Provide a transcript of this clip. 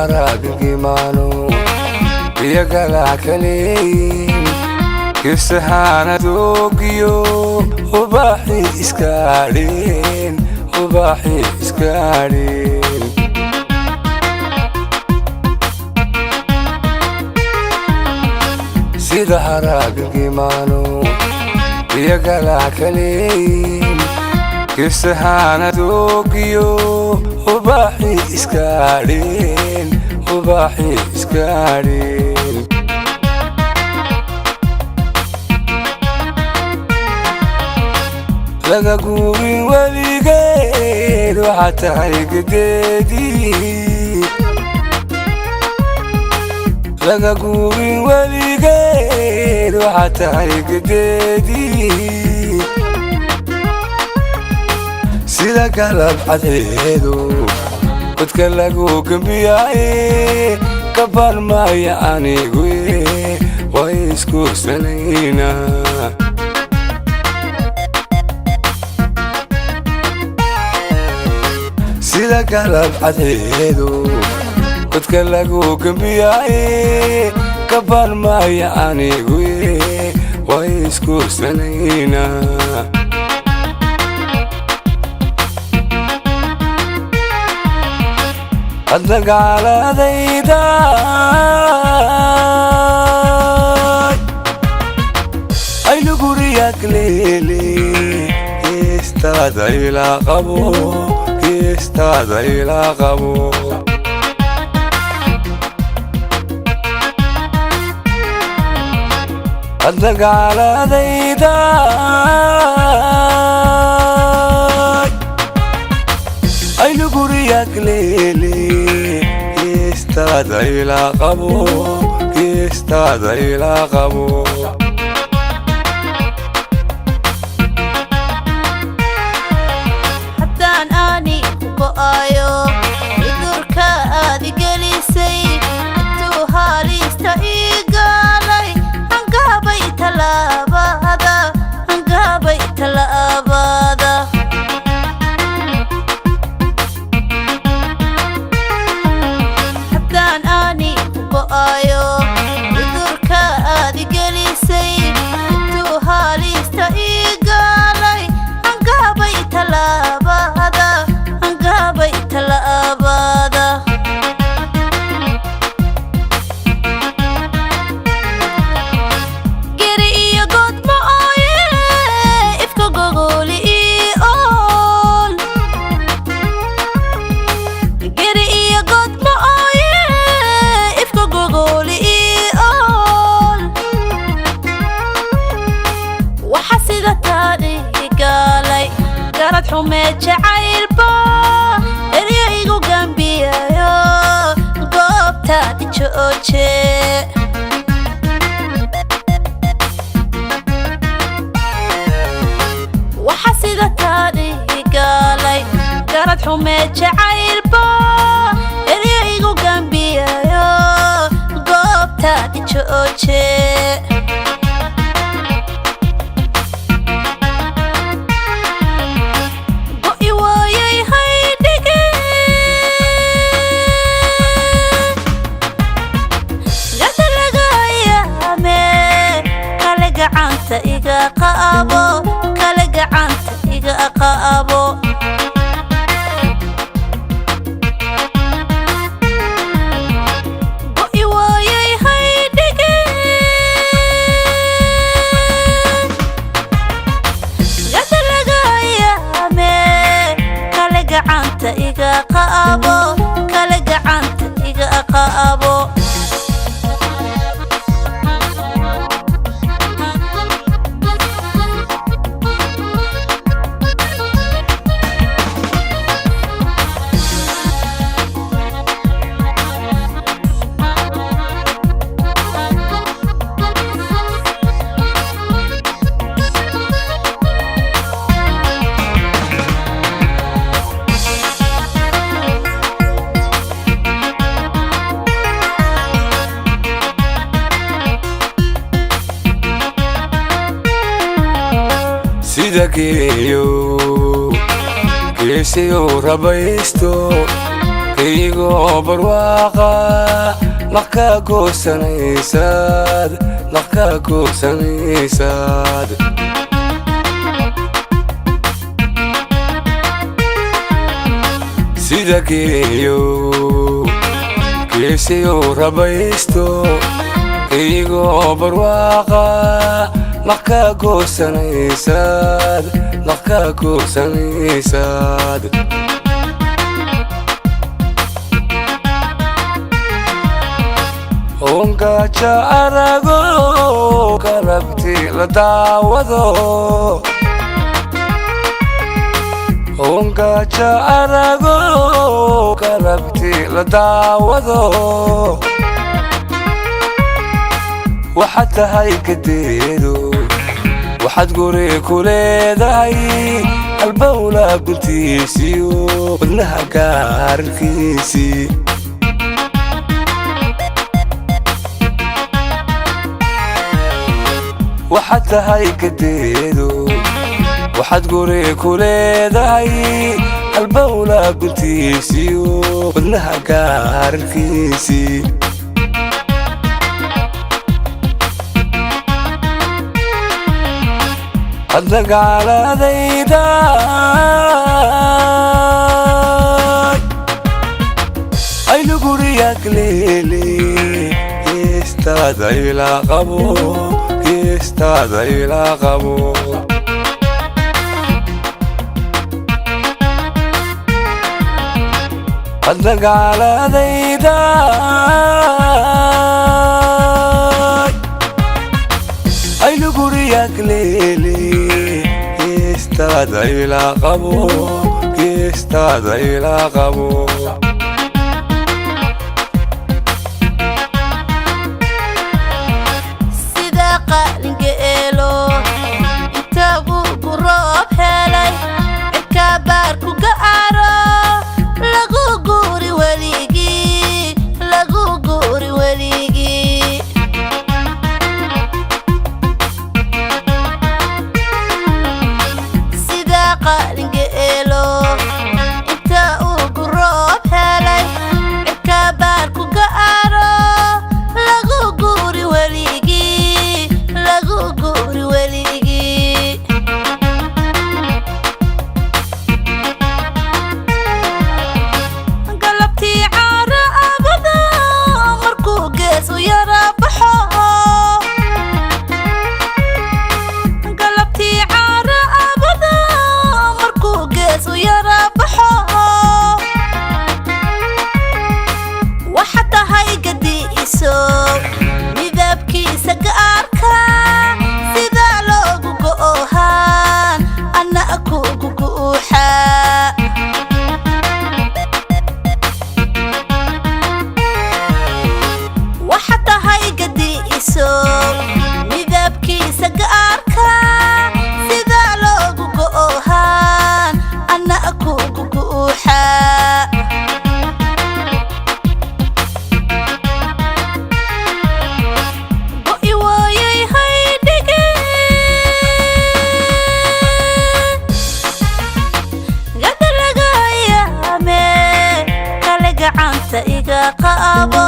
haraagii maano iyo galackalin kisahaana doogiyo ubaaxii iskaadhin sida haraagii maano iyo galackalin kisahaana doogiyo ubaaxii iskaadhin laga guurin weligeed waxaa tahay gadeedii laga guurin weligeed waxaa tahay gadeedii sida galab cadceedu codka lagu gambiyaaye kabar maya anigu way iskuursanaynaa sida galab cadceedu codka lagu gambiyaaye kabar maya anigu way iskuursanaynaa hadda gaaladayda aynu guriyaak leele heestaada ilaa qabo hadda gaaladayda aynu guriyaak leele heestaada ilaa qabo haddaan aani go'ayo cudurka aad gelisay intuu haalista ii gaalay hangaabay talaabada haddaan aani go'ayo cudurka aad gelisay intuu haalista ii gaalay hangaabay talaabada geri iyo godma ooye ifka gogoli ii ool geri iyo godma ooye ifka gogoli ii ool waxa sida taadhi gaalay garad xumeed jacaylba eryo igu gambiyayo goobtaadi jooje waxa sida taadhi gaalay garad xumeed jacaylba eryo igu gambiyayo goobtaadi jooje kale gacanta iga qaabo go'i waayay haydhige gada laga yaame kale gacanta iga qaabo sida geeyo geesiyo rabaysto igoo barwaaqa naqka goosanaysaad sida geesiyo rabaysto igoo barwaaqa naqka goosanaysaad ongaja arago galabti la daawado ongaja arago galabti la daawado waxaad tahay kadeedo waxaad guri ku leedahay albawla guntiisiyo wadnaha gaarkiisii waxaad tahay kadeedo waxaad guri ku leedahay albawla guntiisiyo wadnaha gaarkiisii adna gaaladayda aynu guriyaag leele geestaada ilaa qabo adna gaaladayda aynu guriyaag leele geestaada ilaa qabo sida qalinga eelo inta uu roob helay cirka baar ku gaaro lagu guuri weligii sida qalinga eelo inta uu roob helay cirka baar ku gaaro lagu guuri weligii galabtii caara abada markuu gees u yara baxo galabtii caara abada markuu gees u yara baxo waxaad tahay gadiiso midabkiisa gaarka sida loogu go'ohaan anna kugu guuxa waxaad tahay gadiiso midabkiisa gaarka sida loogu go'ohaan anna kugu guuxa go'i waayay haydhige gada laga yaame kale gacanta iga qabo